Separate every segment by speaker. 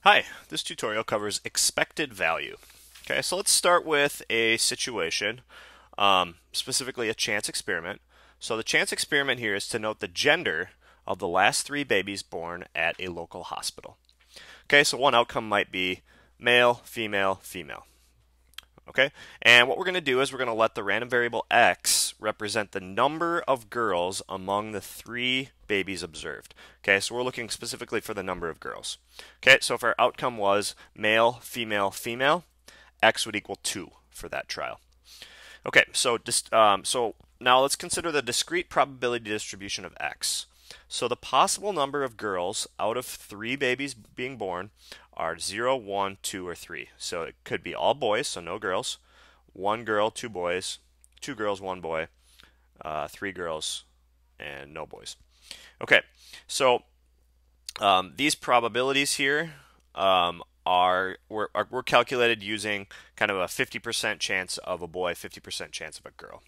Speaker 1: Hi, this tutorial covers expected value. Okay, so let's start with a situation, specifically a chance experiment. So the chance experiment here is to note the gender of the last 3 babies born at a local hospital. Okay, so one outcome might be male, female, female. Okay, and what we're going to do is we're going to let the random variable x represent the number of girls among the 3 babies observed. Okay, so we're looking specifically for the number of girls. Okay, so if our outcome was male, female, female, x would equal 2 for that trial. Okay, so now let's consider the discrete probability distribution of x. So the possible number of girls out of 3 babies being born are 0, 1, 2, or 3. So it could be all boys, so no girls, 1 girl, 2 boys, 2 girls, 1 boy, 3 girls, and no boys. Okay, so these probabilities here were calculated using kind of a 50% chance of a boy, 50% chance of a girl.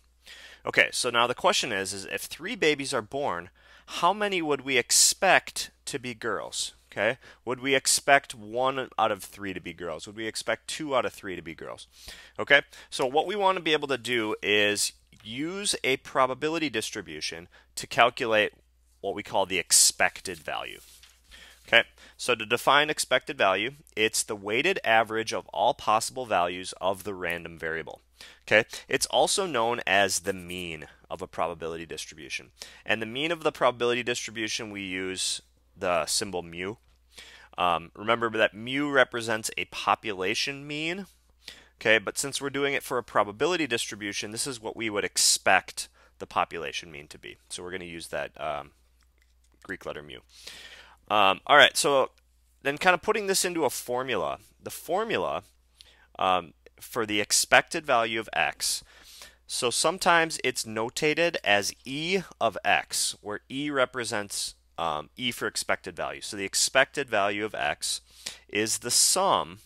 Speaker 1: Okay, so now the question is if 3 babies are born, how many would we expect to be girls? Okay, would we expect 1 out of 3 to be girls? Would we expect 2 out of 3 to be girls? Okay, so what we want to be able to do is use a probability distribution to calculate what we call the expected value. Okay, so to define expected value, it's the weighted average of all possible values of the random variable. Okay, it's also known as the mean of a probability distribution. And the mean of the probability distribution, we use the symbol mu. Remember that mu represents a population mean. Okay, but since we're doing it for a probability distribution, this is what we would expect the population mean to be. So we're going to use that Greek letter mu. All right, so then kind of putting this into a formula. The formula for the expected value of x, so sometimes it's notated as e of x, where e represents e for expected value. So the expected value of x is the sum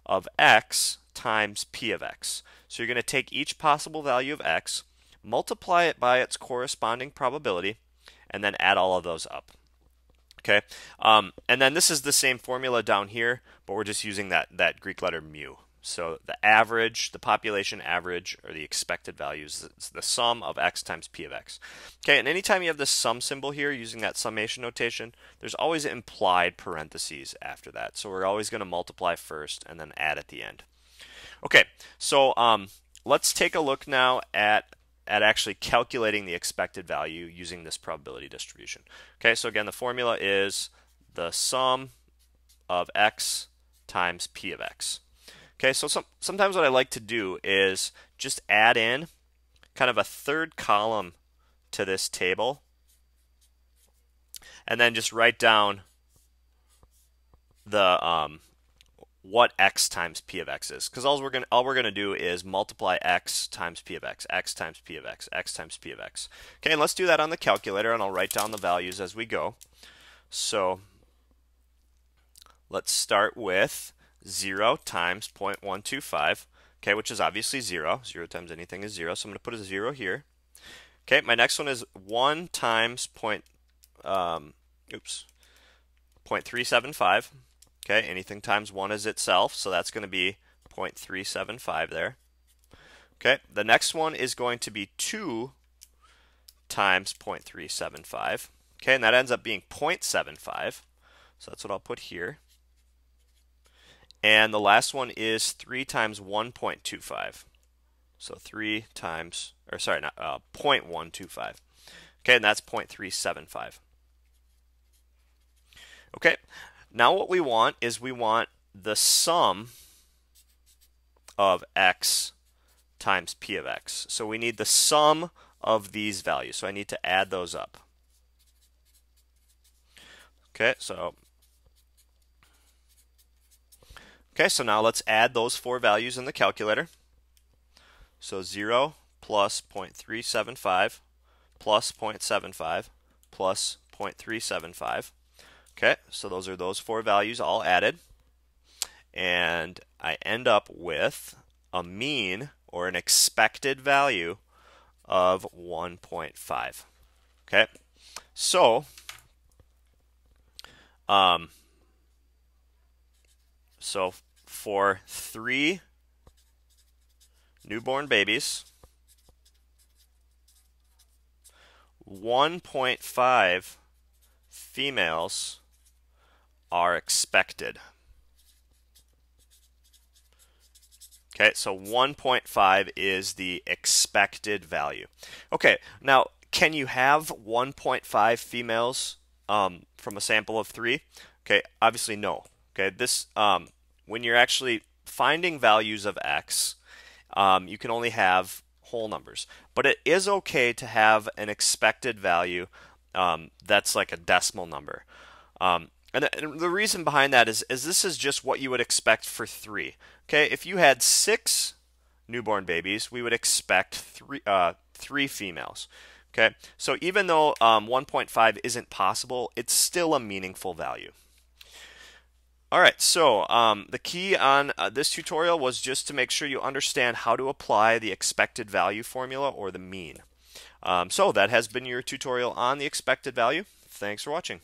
Speaker 1: of x times p of x. So you're going to take each possible value of x, multiply it by its corresponding probability, and then add all of those up. Okay, and then this is the same formula down here, but we're just using that Greek letter mu. So the average, the population average, or the expected value is the sum of x times p of x. Okay, and anytime you have this sum symbol here using that summation notation, there's always implied parentheses after that. So we're always going to multiply first and then add at the end. Okay, so let's take a look now at actually calculating the expected value using this probability distribution. Okay, so again, the formula is the sum of x times p of x. Okay, so sometimes what I like to do is just add in kind of a third column to this table, and then just write down the what x times p of x is, because all we're gonna do is multiply x times p of x, x times p of x, x times p of x. Okay, and let's do that on the calculator, and I'll write down the values as we go. So let's start with 0 times 0.125, okay, which is obviously 0. 0 times anything is 0, so I'm going to put a 0 here. Okay, my next one is 1 times 0.375. Okay, anything times 1 is itself, so that's going to be 0.375 there. Okay, the next one is going to be 2 times 0.375. Okay, and that ends up being 0.75. So that's what I'll put here. And the last one is 3 times 1.25. So 3 times, or sorry, not 0.125. Okay, and that's 0.375. Okay, now what we want is we want the sum of x times p of x. So we need the sum of these values. So I need to add those up. Okay, so now let's add those 4 values in the calculator. So 0 plus 0.375 plus 0.75 plus 0.375. Okay, so those are those 4 values all added. And I end up with a mean, or an expected value, of 1.5. Okay, so So for 3 newborn babies, 1.5 females are expected. Okay, so 1.5 is the expected value. Okay, now can you have 1.5 females from a sample of 3? Okay, obviously no. Okay, this when you're actually finding values of x, you can only have whole numbers. But it is okay to have an expected value that's like a decimal number. And the reason behind that is this is just what you would expect for 3. Okay, if you had 6 newborn babies, we would expect 3 females. Okay, so even though 1.5 isn't possible, it's still a meaningful value. All right, so the key on this tutorial was just to make sure you understand how to apply the expected value formula or the mean. So that has been your tutorial on the expected value. Thanks for watching.